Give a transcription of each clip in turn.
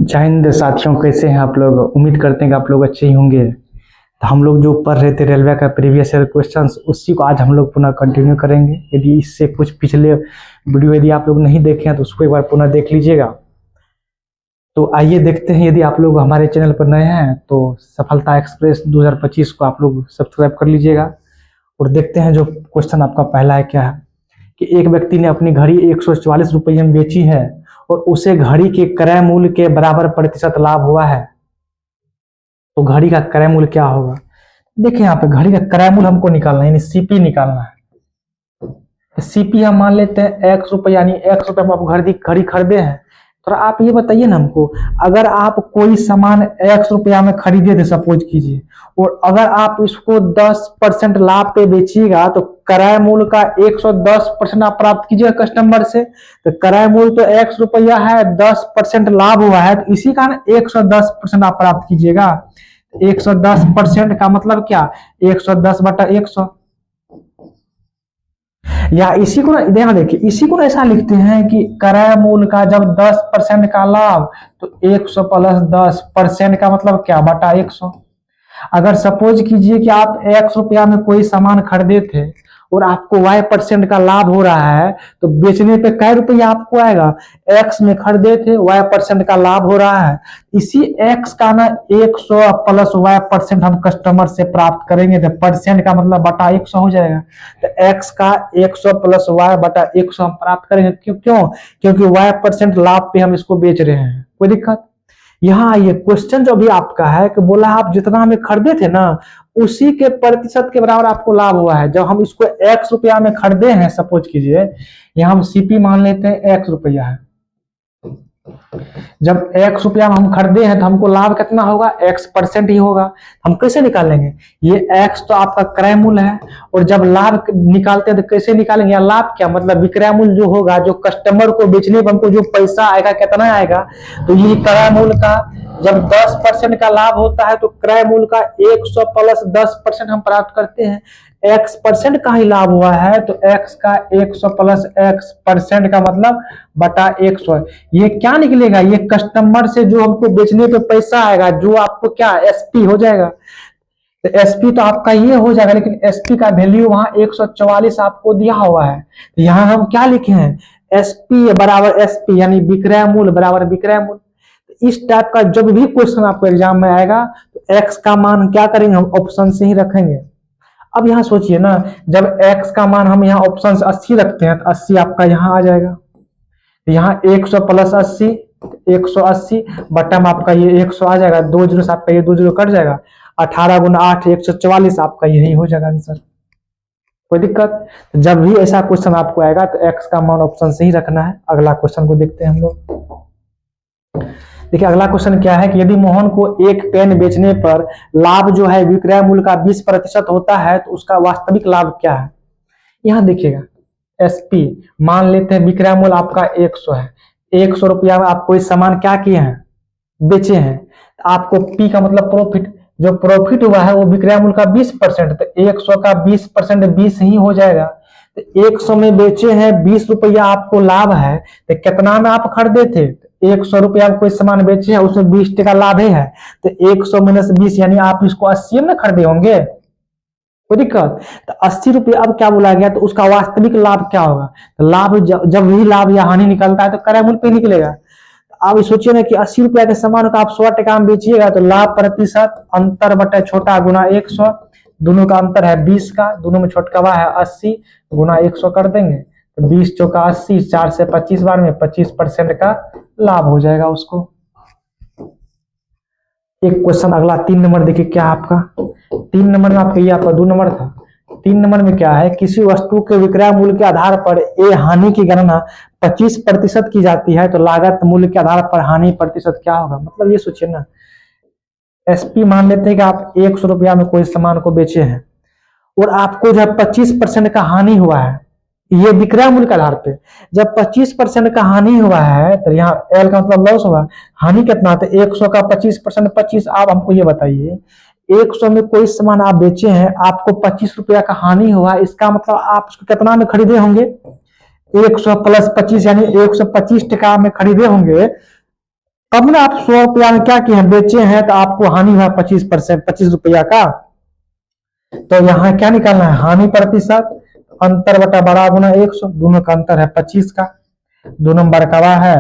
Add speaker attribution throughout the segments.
Speaker 1: जय हिंद साथियों, कैसे हैं आप लोग। उम्मीद करते हैं कि आप लोग अच्छे ही होंगे। तो हम लोग जो पढ़ रहे थे रेलवे का प्रीवियस ईयर क्वेश्चंस, उसी को आज हम लोग पुनः कंटिन्यू करेंगे। यदि इससे कुछ पिछले वीडियो यदि आप लोग नहीं देखे हैं तो उसको एक बार पुनः देख लीजिएगा। तो आइए देखते हैं। यदि आप लोग हमारे चैनल पर नए हैं तो सफलता एक्सप्रेस 2025 को आप लोग सब्सक्राइब कर लीजिएगा। और देखते हैं जो क्वेश्चन आपका पहला है क्या है कि एक व्यक्ति ने अपनी घड़ी 144 रुपये में बेची है और उसे घड़ी के क्रय मूल्य के बराबर प्रतिशत लाभ हुआ है। तो घड़ी का क्रय मूल्य क्या होगा। देखिए यहाँ पे घड़ी का क्रय मूल्य हमको निकालना है, यानी सीपी निकालना है। सीपी हम मान लेते हैं एक्स रुपये, यानी एक्स रुपये हम आप घड़ी खरीदे हैं। तो आप ये बताइए ना हमको, अगर आप कोई सामान एक्स रुपया में खरीदे थे सपोज कीजिए, और अगर आप इसको 10% लाभ पे बेचिएगा तो क्रय मूल्य का 110% आप प्राप्त कीजिएगा कस्टमर से। तो क्रय मूल्य तो एक्स रुपया है, 10% लाभ हुआ है, तो इसी कारण 110% आप प्राप्त कीजिएगा। 110% का मतलब क्या, 110/100। या इसी को ध्यान देखिए, इसी को ऐसा लिखते हैं कि क्रय मूल्य का जब 10% का लाभ तो 100 प्लस 10% का मतलब क्या, बटा 100। अगर सपोज कीजिए कि आप एक्स रुपया में कोई सामान खरीदे थे और आपको Y% का लाभ हो रहा है, तो बेचने पे कै रुपया आपको आएगा। एक्स में खरीदे थे, Y% का लाभ हो रहा है, इसी एक्स का ना 100 प्लस Y% हम कस्टमर से प्राप्त करेंगे। तो परसेंट का मतलब बटा 100 हो जाएगा। तो एक्स का 100 प्लस Y/100 हम प्राप्त करेंगे। क्यों? क्योंकि Y% लाभ पे हम इसको बेच रहे हैं। कोई दिक्कत। यहाँ ये क्वेश्चन जो भी आपका है कि बोला आप जितना हमें खरीदे थे ना उसी के प्रतिशत के बराबर आपको लाभ हुआ है। जब हम इसको एक्स रुपया में खरीदे हैं, सपोज कीजिए यहाँ हम सीपी मान लेते हैं एक्स रुपया है। जब एक्स रुपया में हम खरीदे हैं तो हमको लाभ कितना होगा, X% ही होगा। हम कैसे निकालेंगे, ये एक्स तो आपका क्रय मूल्य है, और जब लाभ निकालते हैं तो कैसे निकालेंगे, या लाभ क्या मतलब विक्रय मूल्य जो होगा, जो कस्टमर को बेचने पर हमको जो पैसा आएगा कितना आएगा, तो ये क्रय मूल्य का जब 10% का लाभ होता है तो क्रय मूल्य का 100 प्लस 10% हम प्राप्त करते हैं। X% का ही लाभ हुआ है तो x का 100 प्लस X% का मतलब बटा 100। ये क्या निकलेगा, ये कस्टमर से जो हमको बेचने पे पैसा आएगा, जो आपको क्या एसपी हो जाएगा। तो एसपी तो आपका ये हो जाएगा, लेकिन एसपी का वैल्यू वहां 144 आपको दिया हुआ है। तो यहाँ हम क्या लिखे हैं, एसपी बराबर एसपी, यानी विक्रय मूल्य बराबर विक्रय मूल्य। इस टाइप का जब भी क्वेश्चन आपको एग्जाम में आएगा तो एक्स का मान क्या करेंगे, हम ऑप्शन से ही रखेंगे। अब यहाँ सोचिए ना, जब x का मान हम यहाँ ऑप्शन 80 रखते हैं तो 80 आपका यहाँ आ जाएगा। यहाँ 100 प्लस 80 180 बटम आपका ये 100 आ जाएगा। 2 जीरो से आपका ये 2 जीरो कट जाएगा। 18 गुना 8 144 आपका यही हो जाएगा आंसर। कोई दिक्कत। जब भी ऐसा क्वेश्चन आपको आएगा तो x का मान ऑप्शन से ही रखना है। अगला क्वेश्चन को देखते हैं हम लोग। देखिए अगला क्वेश्चन क्या है कि यदि मोहन को एक पेन बेचने पर लाभ जो है विक्रय मूल्य का 20% होता है तो उसका वास्तविक लाभ क्या है। यहाँ देखिएगा एसपी मान लेते हैं, विक्रय मूल्य आपका 100 है। 100 रुपया में आप कोई सामान क्या किए हैं, बेचे हैं। आपको पी का मतलब प्रॉफिट, जो प्रॉफिट हुआ है वो विक्रय मूल्य का 20%, तो 100 का 20% 20 ही हो जाएगा। तो 100 में बेचे हैं, 20 रुपया आपको लाभ है। तो कितना में आप खरीदे थे, 100 रुपया कोई सामान बेचे हैं, उसमें 20% लाभ है। तो 100 माइनस 20 यानी आप इसको 80 में खरीदे होंगे। कोई दिक्कत। तो 80 रुपया अब क्या बोला गया, तो उसका वास्तविक लाभ क्या होगा। तो लाभ जब भी लाभ या हानि निकलता है तो क्रय मूल्य पे निकलेगा। आप सोचिए ना कि 80 रुपया के सामान का आप 100 टका में बेचिएगा तो लाभ प्रतिशत अंतर बटे छोटा गुना 100, दोनों का अंतर है 20 का, दोनों में छोटका है 80 गुना 100 कर देंगे तो 20 चौका 80, 4 से 25 बार में 25% का लाभ हो जाएगा उसको। एक क्वेश्चन अगला 3 नंबर देखिए क्या आपका। 3 नंबर में आपका ये आपका 2 नंबर था। 3 नंबर में क्या है, किसी वस्तु के विक्रय मूल्य के आधार पर ए हानि की गणना 25% की जाती है तो लागत मूल्य के आधार पर हानि प्रतिशत क्या होगा। मतलब ये सोचिए ना, एसपी मान लेते हैं कि आप 100 रुपया में कोई सामान को बेचे हैं और आपको जो है 25% का हानि हुआ है, ये विक्रय मूल्य के आधार पे। जब 25% का हानि हुआ है तो यहाँ एल का मतलब लॉस हुआ। हानि कितना, तो 100 का 25% 25। आप हमको ये बताइए 100 में कोई सामान आप बेचे हैं, आपको 25 रुपया का हानि हुआ, इसका मतलब आप उसको कितना में खरीदे होंगे, 100 प्लस 25 यानी 125 टका में खरीदे होंगे। अब ना आप 100 रुपया में क्या किए हैं, बेचे हैं, तो आपको हानि हुआ 25%, 25 रुपया का। तो यहाँ क्या निकालना है, हानि प्रतिशत, अंतर बटा बड़ा गुना 100, दोनों का अंतर है 25 का, 2 नंबर का है,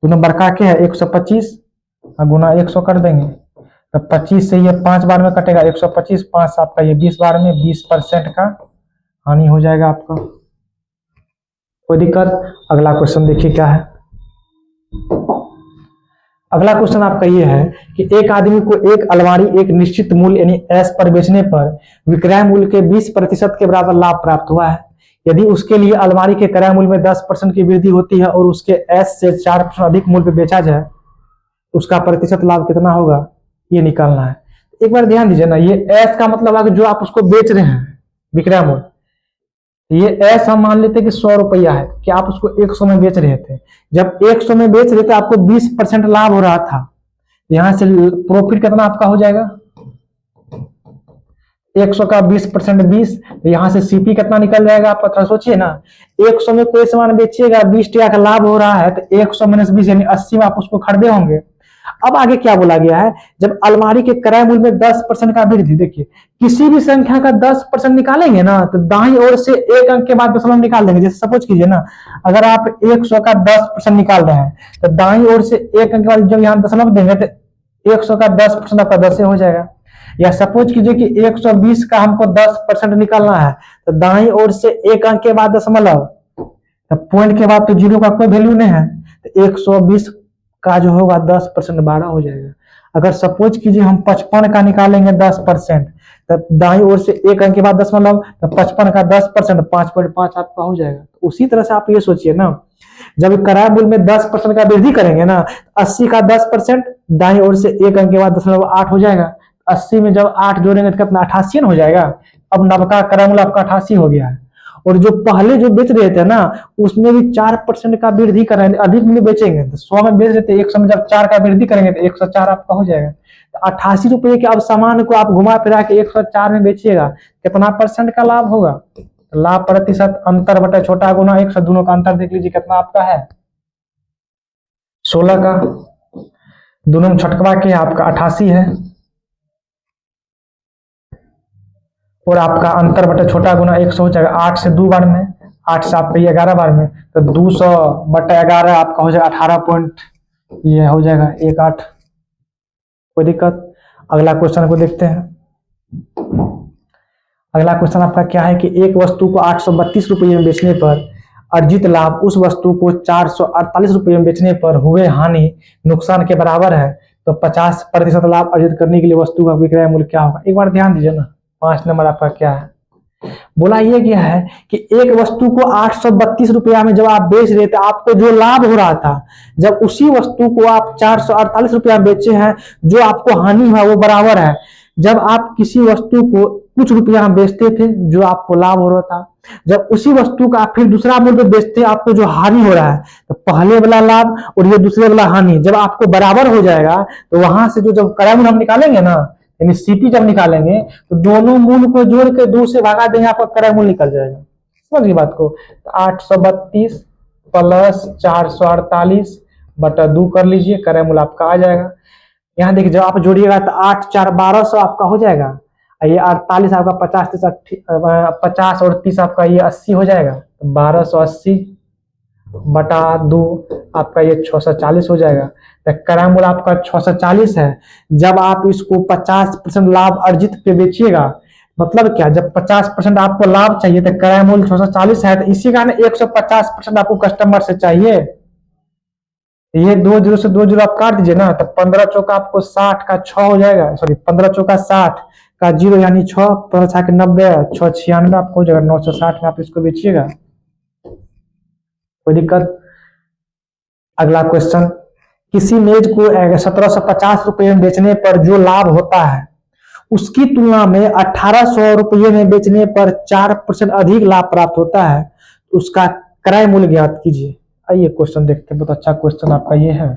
Speaker 1: 2 नंबर का क्या है 125, गुना 100 कर देंगे, तो 25 से ये 5 बार में कटेगा, 125, 5 आपका ये 20 बार में 20% का हानि हो जाएगा आपका। कोई दिक्कत? अगला क्वेश्चन देखिए क्या है। अगला क्वेश्चन आपका ये है कि एक आदमी को एक अलमारी एक निश्चित मूल्य यानी एस पर बेचने पर विक्रय मूल्य के 20% के बराबर लाभ प्राप्त हुआ है। यदि उसके लिए अलमारी के क्रय मूल्य में 10% की वृद्धि होती है और उसके एस से 4% अधिक मूल्य पर बेचा जाए, उसका प्रतिशत लाभ कितना होगा, ये निकालना है। एक बार ध्यान दीजिए ना, ये एस का मतलब है कि जो आप उसको बेच रहे हैं विक्रय मूल्य, ये एस हम मान लेते हैं कि 100 रुपया है, कि आप उसको 100 में बेच रहे थे। जब 100 में बेच रहे थे आपको 20% लाभ हो रहा था, यहां से प्रॉफिट कितना आपका हो जाएगा, 100 का 20% 20, यहां से सीपी कितना निकल जाएगा आपका, थोड़ा सोचिए ना। 100 में कोई सामान बेचिएगा, 20 रुपया का लाभ हो रहा है, तो 100 माइनस 20 यानी 80 में आप उसको खरीदे होंगे। अब आगे क्या बोला गया है, जब अलमारी के क्रय मूल्य में 10% का वृद्धि, देखिए किसी भी संख्या का 10% निकालेंगे ना, तो दाईं ओर से एक अंक के बाद दशमलव निकाल देंगे। जैसे सपोज कीजिए ना, अगर आप 100 का 10% निकाल रहे हैं, तो दाईं ओर से एक अंक के बाद जब यहाँ दशमलव देंगे तो 100 का 10% आपका 10 हो जाएगा। या सपोज कीजिए कि 120 का हमको 10% निकालना है, तो दाईं ओर से एक अंक के बाद दशमलव, तो पॉइंट के बाद तो जीरो का कोई वैल्यू नहीं है, तो 120 का जो होगा 10% 12 हो जाएगा। अगर सपोज कीजिए हम 55 का निकालेंगे 10%, तब दाईं ओर से एक अंक के बाद दशमलव, तो 55 का 10% 5.5 आपका हो जाएगा। तो उसी तरह से आप ये सोचिए ना, जब क्रय मूल्य में 10% का वृद्धि करेंगे ना, 80 का 10% दाईं ओर से एक अंक के बाद दशमलव 8 हो जाएगा। 80 में जब 8 जोड़ेंगे तो कितना 88 हो जाएगा। अब नवका क्रय मूल्य आपका 88 हो गया है। और जो पहले जो बेच रहे थे ना, उसमें भी 4% का वृद्धि कर रहे हैं, अधिक में बेचेंगे तो 100 में बेच रहे थे, 100 में जब 4 का वृद्धि करेंगे तो 104 आपका हो जाएगा। तो 88 रुपये के अब सामान को आप घुमा फिरा के 104 में बेचिएगा, कितना परसेंट का लाभ होगा, लाभ प्रतिशत अंतर बटे छोटा गुना 100, दोनों का अंतर देख लीजिए कितना आपका है 16 का, दोनों में छटकवा के आपका 88 है, और आपका अंतर बटे छोटा गुना 100 हो जाएगा। 8 से 2 बार में, 8 से आपका 11 बार में, तो 200 बटे 11 आपका हो जाएगा 18 पॉइंट, ये हो जाएगा 18। कोई दिक्कत? अगला क्वेश्चन को देखते हैं। अगला क्वेश्चन आपका क्या है कि एक वस्तु को 832 रुपये में बेचने पर अर्जित लाभ उस वस्तु को 448 रुपये में बेचने पर हुए हानि नुकसान के बराबर है, तो 50% लाभ अर्जित करने के लिए वस्तु का विक्रय मूल्य क्या होगा। एक बार ध्यान दीजिए ना, 5 नंबर आपका क्या है, बोला ये गया है कि एक वस्तु को 832 रुपया में जब आप बेच रहे थे, आपको जो लाभ हो रहा था, जब उसी वस्तु को आप 448 रुपया बेचे हैं, जो आपको हानि हुआ वो बराबर है जब आप किसी वस्तु को कुछ रुपया बेचते थे, जो आपको लाभ हो रहा था, जब उसी वस्तु का आप फिर दूसरा मूल्य बेचते, आपको जो हानि हो रहा है, तो पहले वाला लाभ और ये दूसरे वाला हानि जब आपको बराबर हो जाएगा, तो वहां से जो जब क्रय मूल्य हम निकालेंगे ना, यानी सीपी जब निकालेंगे, तो दोनों मूल को जोड़ के 2 से भगा देंगे, आपका क्रय मूल्य निकल जाएगा। समझिए बात को, तो 832 प्लस 448 बटा 2 कर लीजिए, क्रय मूल्य आपका आ जाएगा। यहाँ देखिए जब आप जोड़िएगा तो 8 4 1200 आपका हो जाएगा, ये 48 आपका 50 और 30 आपका ये 80 हो जाएगा, तो 1280 बटा 2 आपका ये 640 हो जाएगा। तो क्रय मूल्य आपका 640 है। जब आप इसको 50% लाभ अर्जित पे बेचिएगा, मतलब क्या, जब 50% आपको लाभ चाहिए तो क्रय मूल्य 640 है, तो इसी कारण 150% आपको कस्टमर से चाहिए। ये 2 जीरो से 2 जीरो आप काट दीजिए ना, तो 15 चौका आपको 60 का 6 हो जाएगा, सॉरी 15 चौका 60 का 0 यानी 6, 15 छः 90, 6 96 आपको हो जाएगा। 960 में आप इसको बेचिएगा। कोई दिक्कत? अगला क्वेश्चन, किसी मेज को 1750 रुपये में बेचने पर जो लाभ होता है, उसकी तुलना में 1800 रुपये में बेचने पर 4% अधिक लाभ प्राप्त होता है, उसका क्रय मूल्य ज्ञात कीजिए। आइए क्वेश्चन देखते हैं, बहुत अच्छा क्वेश्चन आपका ये है।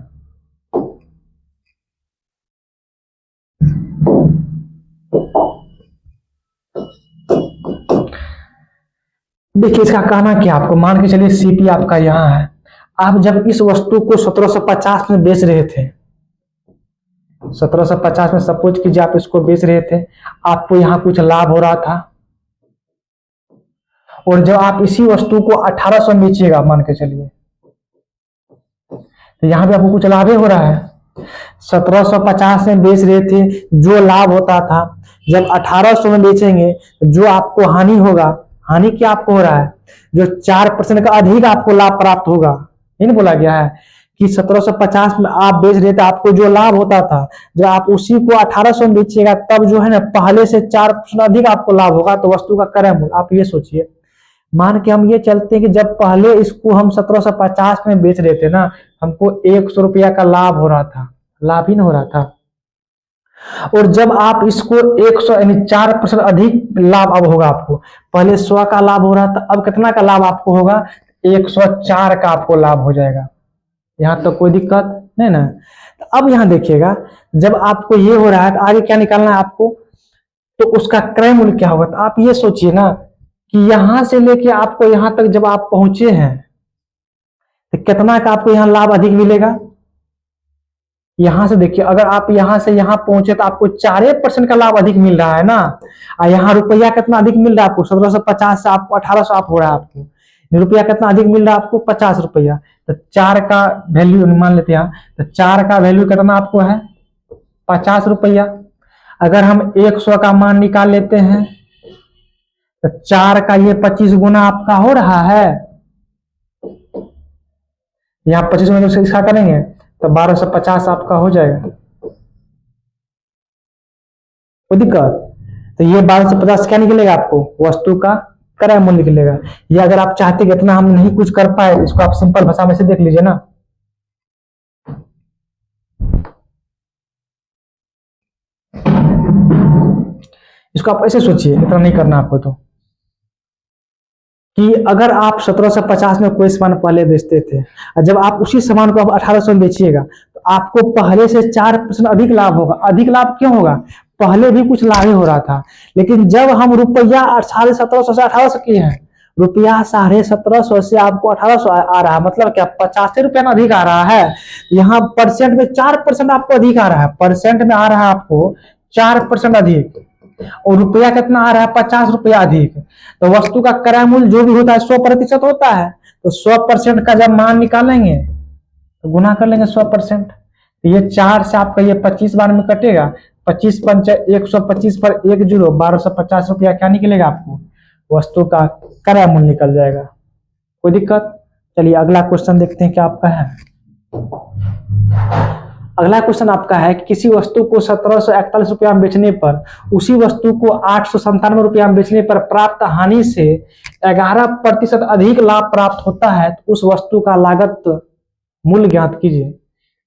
Speaker 1: देखिए इसका कहना क्या, आपको मान के चलिए सीपी आपका यहाँ है, आप जब इस वस्तु को 1750 में बेच रहे थे, 1750 में सपोज कीजिए आप इसको बेच रहे थे, आपको यहां कुछ लाभ हो रहा था। और जब आप इसी वस्तु को 1800 में बेचिएगा, मान के चलिए, तो यहां पे आपको कुछ लाभ ही हो रहा है। 1750 में बेच रहे थे, जो लाभ होता था, जब 1800 में बेचेंगे तो जो आपको हानि होगा, हानि क्या आपको हो रहा है, जो 4% का अधिक आपको लाभ प्राप्त होगा। ये नहीं बोला गया है कि 1750 में आप बेच रहे थे, आपको जो लाभ होता था, जब आप उसी को 1800 में बेचिएगा तब जो है ना पहले से 4% अधिक आपको लाभ होगा। तो वस्तु का क्रय मूल्य, आप ये सोचिए, मान के हम ये चलते हैं कि जब पहले इसको हम 1750 में बेच रहे थे ना, हमको 100 रुपया का लाभ हो रहा था, लाभ ही नहीं हो रहा था। और जब आप इसको 100 यानी 4% अधिक लाभ अब होगा आपको, पहले 100 का लाभ हो रहा था, अब कितना का लाभ आपको होगा, 104 का आपको लाभ हो जाएगा। यहां तो कोई दिक्कत नहीं ना। तो अब यहां देखिएगा, जब आपको ये हो रहा है तो आगे क्या निकालना है आपको, तो उसका क्रय मूल्य क्या होगा। तो आप ये सोचिए ना कि यहां से लेके आपको यहां तक जब आप पहुंचे हैं तो कितना का आपको यहां लाभ अधिक मिलेगा। यहां से देखिए, अगर आप यहां से यहां पहुंचे तो आपको 4% का लाभ अधिक मिल रहा है ना। और यहाँ रुपया कितना अधिक मिल रहा है आपको, 1750 से आपको 1800 आप हो रहा है आपको, रुपया कितना अधिक मिल रहा है आपको, 50 रुपया। तो 4 का वैल्यू मान लेते हैं, तो 4 का वैल्यू कितना आपको है, 50 रुपया। अगर हम 100 का मान निकाल लेते हैं तो 4 का ये 25 गुना आपका हो रहा है, यहाँ 25 गुना से इसका करेंगे तो 1250 आपका हो जाएगा। कोई दिक्कत, तो ये 1250 क्या निकलेगा आपको, वस्तु का क्रय मूल्य निकलेगा। ये अगर आप चाहते कि इतना हम नहीं कुछ कर पाए, इसको आप सिंपल भाषा में से देख लीजिए ना। इसको आप ऐसे सोचिए, इतना नहीं करना आपको, तो कि अगर आप 1750 में कोई सामान पहले बेचते थे और जब आप उसी सामान को आप 1800 में बेचिएगा तो आपको पहले से 4% अधिक लाभ होगा। अधिक लाभ क्यों होगा, पहले भी कुछ लाभ ही हो रहा था, लेकिन जब हम रुपया 1750 से 1800 किए हैं, रुपया 1750 से आपको 1800 आ रहा है, मतलब क्या 50 रुपया अधिक आ रहा है। यहाँ परसेंट में 4% आपको अधिक आ रहा है, परसेंट में आ रहा है आपको 4% अधिक, और रुपया कितना आ रहा है, 50 रुपया अधिक। तो वस्तु का क्रय मूल्य जो भी होता है 100% होता है, तो 100% का जब मान निकालेंगे तो गुना कर लेंगे 100%। ये 4 से आपका ये 25 बार में कटेगा, 25 पंच 125 पर 1 जीरो, 1250 रुपया क्या निकलेगा आपको, वस्तु का क्रय मूल्य निकल जाएगा। कोई दिक्कत। चलिए अगला क्वेश्चन देखते हैं क्या आपका है। अगला क्वेश्चन आपका है कि किसी वस्तु को 1741 रुपया में बेचने पर उसी वस्तु को 897 रुपया में बेचने पर प्राप्त हानि से 11% अधिक लाभ प्राप्त होता है, तो उस वस्तु का लागत मूल्य ज्ञात कीजिए।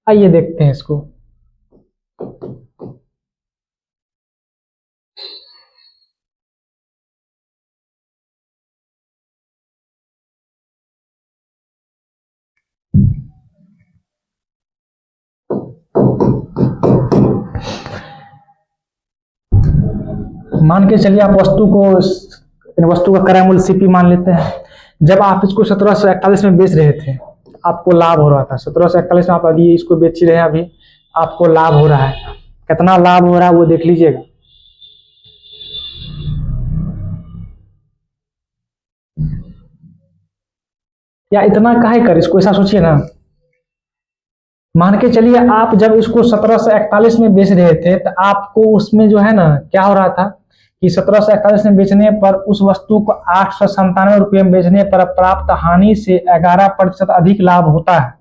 Speaker 1: आइए देखते हैं इसको। मान के चलिए आप वस्तु का क्रय मूल्य सीपी मान लेते हैं। जब आप इसको 1741 में बेच रहे थे आपको लाभ हो रहा था, 1741 में आप अभी इसको बेच रहे हैं, अभी आपको लाभ हो रहा है। कितना लाभ हो रहा है वो देख लीजिएगा। या इतना काहे कर, इसको ऐसा सोचिए ना, मान के चलिए आप जब इसको 1741 में बेच रहे थे तो आपको उसमें जो है ना क्या हो रहा था कि 1741 में बेचने पर उस वस्तु को 897 रुपये में बेचने पर प्राप्त हानि से 11% अधिक लाभ होता है।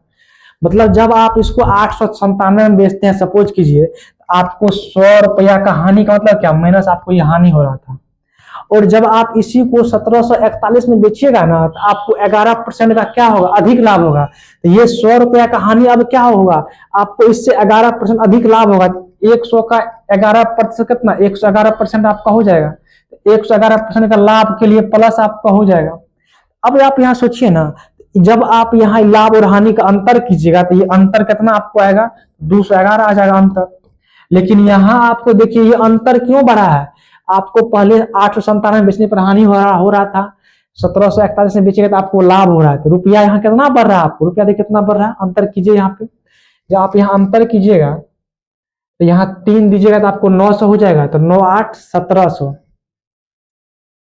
Speaker 1: मतलब जब आप इसको 897 में बेचते हैं, सपोज कीजिए, आपको 100 रुपया का हानि का मतलब क्या, माइनस आपको ये हानि हो रहा था। और जब आप इसी को 1741 में बेचिएगा ना तो आपको 11% का क्या होगा, अधिक लाभ होगा। तो ये 100 रुपया का हानि अब क्या होगा, आपको इससे 11% अधिक लाभ होगा। 100 का 11% कितना, 111% आपका हो जाएगा। 111% का लाभ के लिए प्लस आपका हो जाएगा। अब आप यहाँ सोचिए ना, जब आप यहाँ लाभ और हानि का अंतर कीजिएगा तो ये अंतर कितना आपको आएगा, 211 आ जाएगा अंतर। लेकिन यहाँ आपको देखिए ये अंतर क्यों बढ़ा है, आपको पहले 897 बेचने पर हानि हो रहा था, 1741 में बेचेगा तो आपको लाभ हो रहा है, तो रुपया यहाँ कितना बढ़ रहा है, आपको रुपया देखिए कितना बढ़ रहा है। अंतर कीजिए यहाँ पे, जब आप यहाँ अंतर कीजिएगा तो यहाँ 3 दीजिएगा तो आपको 900 हो जाएगा, तो 9 8 1700,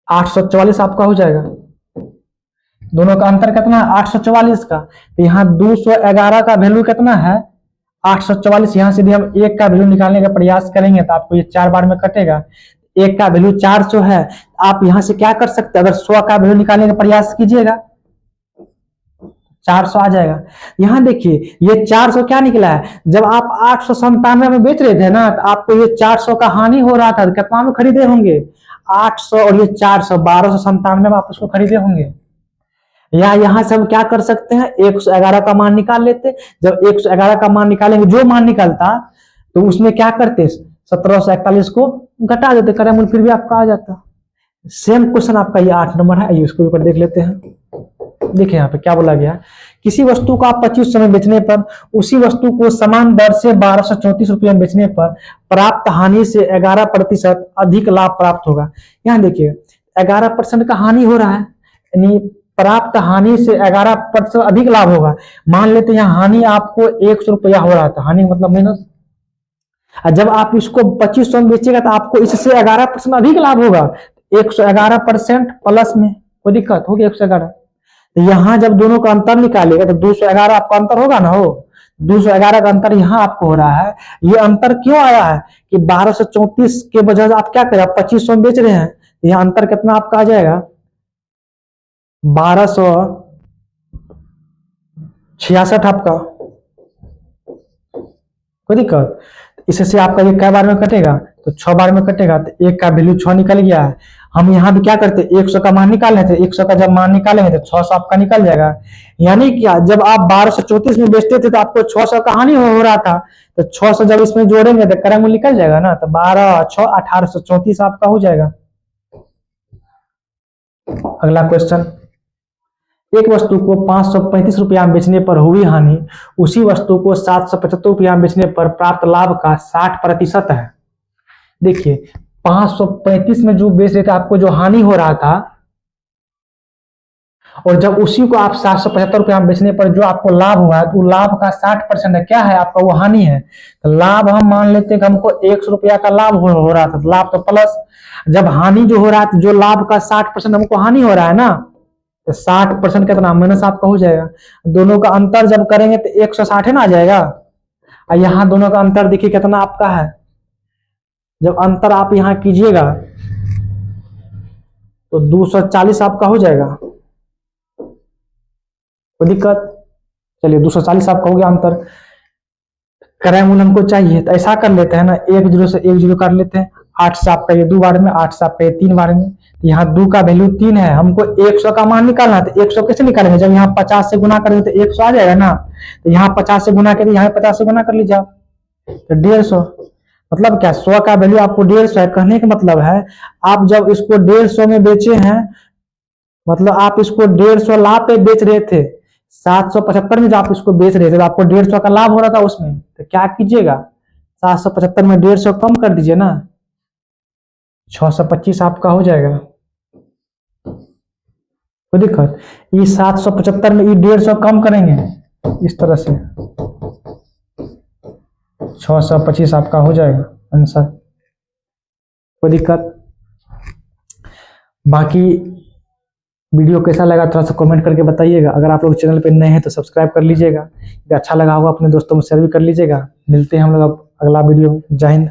Speaker 1: 844 आपका हो जाएगा। दोनों का अंतर कितना है 844 का, तो यहाँ 211 का वैल्यू कितना है 844। यहाँ से भी हम 1 का वैल्यू निकालने का प्रयास करेंगे तो आपको ये 4 बार में कटेगा, 1 का वैल्यू 400 है। आप यहाँ से क्या कर सकते हैं, अगर 100 का वैल्यू निकालने का प्रयास कीजिएगा 400 आ जाएगा। यहाँ देखिए ये 400 क्या निकला है, जब आप 897 में बेच रहे थे ना तो आपको ये 400 का हानि हो रहा था, तो कितना में खरीदे होंगे 800 और ये 400, 1297 में आप उसको खरीदे होंगे। या यहाँ से हम क्या कर सकते हैं 111 का मान निकाल लेते, जब 111 का मान निकालेंगे जो मान निकलता तो उसमें क्या करते 1741 को घटा देते, करें फिर भी आपका आ जाता। सेम क्वेश्चन आपका ये 8 नंबर है, इसको ऊपर देख लेते हैं। देखिए यहाँ पे क्या बोला गया, किसी वस्तु को आप 2500 में बेचने पर उसी वस्तु को समान दर से 1234 रुपये में बेचने पर प्राप्त हानि से 11% अधिक लाभ प्राप्त होगा। यहाँ देखिए 11% का हानि हो रहा है, यानी प्राप्त हानि से 11% अधिक लाभ होगा। मान लेते हैं यहाँ हानि आपको 100 रुपया हो रहा था, हानि मतलब माइनस, जब आप इसको 2500 में बेचेगा तो आपको इससे 11% अधिक लाभ होगा, 111% प्लस में कोई दिक्कत होगी 111। तो यहाँ जब दोनों का अंतर निकालेगा तो 211 आपका अंतर होगा ना, हो 211 का अंतर यहाँ आपको हो रहा है। ये अंतर क्यों आया है कि 1234 के बजाय आप क्या करें 2500 में बेच रहे हैं, यहाँ अंतर कितना आपका आ जाएगा 1266 आपका, कोई दिक्कत। इससे आपका ये कै बार में कटेगा तो 6 बार में कटेगा, तो 1 का वैल्यू 6 निकल गया है। हम यहाँ भी क्या करते 100 का मान निकाल लेते, 100 का जब मान निकालेंगे तो 600 आपका निकल जाएगा। यानी क्या जब आप 1234 में बेचते थे तो आपको 600 का हानि हो रहा था, तो 600 जब इसमें जोड़ेंगे तो क्रय मूल्य निकल जाएगा ना, तो 12 6 1834 आपका हो जाएगा। अगला क्वेश्चन, एक वस्तु को 535 रुपया में बेचने पर हुई हानि उसी वस्तु को 775 रुपया में बेचने पर प्राप्त लाभ का 60% है। देखिए 535 में जो बेच रहे थे आपको जो हानि हो रहा था, और जब उसी को आप 775 रुपया में बेचने पर जो आपको लाभ हुआ तो लाभ का 60% है, क्या है आपका वो हानि है। तो लाभ हम मान लेते हैं कि हमको 100 रुपया का लाभ हो रहा था, तो लाभ तो प्लस, जब हानि जो हो रहा है जो लाभ का 60% हमको हानि हो रहा है ना, तो 60% कितना माइनस आपका हो जाएगा। दोनों का अंतर जब करेंगे तो 160 ना आ जाएगा, और यहाँ दोनों का अंतर देखिए कितना आपका है, जब अंतर आप यहाँ कीजिएगा तो 240 आपका हो जाएगा, कोई दिक्कत। चलिए 240 आपका हो गया अंतर। क्रय मूल्य हमको चाहिए तो ऐसा कर लेते हैं ना, 1 0 से 1 0 कर लेते हैं, 8 से आपका ये 2 बार में, 8 से आपका ये 3 बार में, यहाँ 2 का वैल्यू 3 है, हमको 100 का मान निकालना है। तो 100 कैसे निकालेंगे, जब यहाँ 50 से गुना करेंगे तो 100 आ जाएगा ना, तो यहाँ 50 से गुना करिए, यहाँ 50 से गुना कर लीजिए आप, तो 150। मतलब क्या 100 का वैल्यू आपको 150 है, कहने का मतलब है आप जब इसको 150 में बेचे हैं, मतलब आप इसको 150 लाभ पे बेच रहे थे, 775 में जो आप इसको बेच रहे थे तो आपको 150 का लाभ हो रहा था उसमें, तो क्या कीजिएगा 775 में 150 कम कर दीजिए ना, 625 आपका हो जाएगा, कोई दिक्कत। ये 775 में ये 150 कम करेंगे इस तरह से, 625 आपका हो जाएगा आंसर, कोई दिक्कत। बाकी वीडियो कैसा लगा थोड़ा सा कमेंट करके बताइएगा। अगर आप लोग चैनल पे नए हैं तो सब्सक्राइब कर लीजिएगा, अच्छा लगा होगा अपने दोस्तों में शेयर भी कर लीजिएगा। मिलते हैं हम लोग अगला वीडियो में। जय हिंद।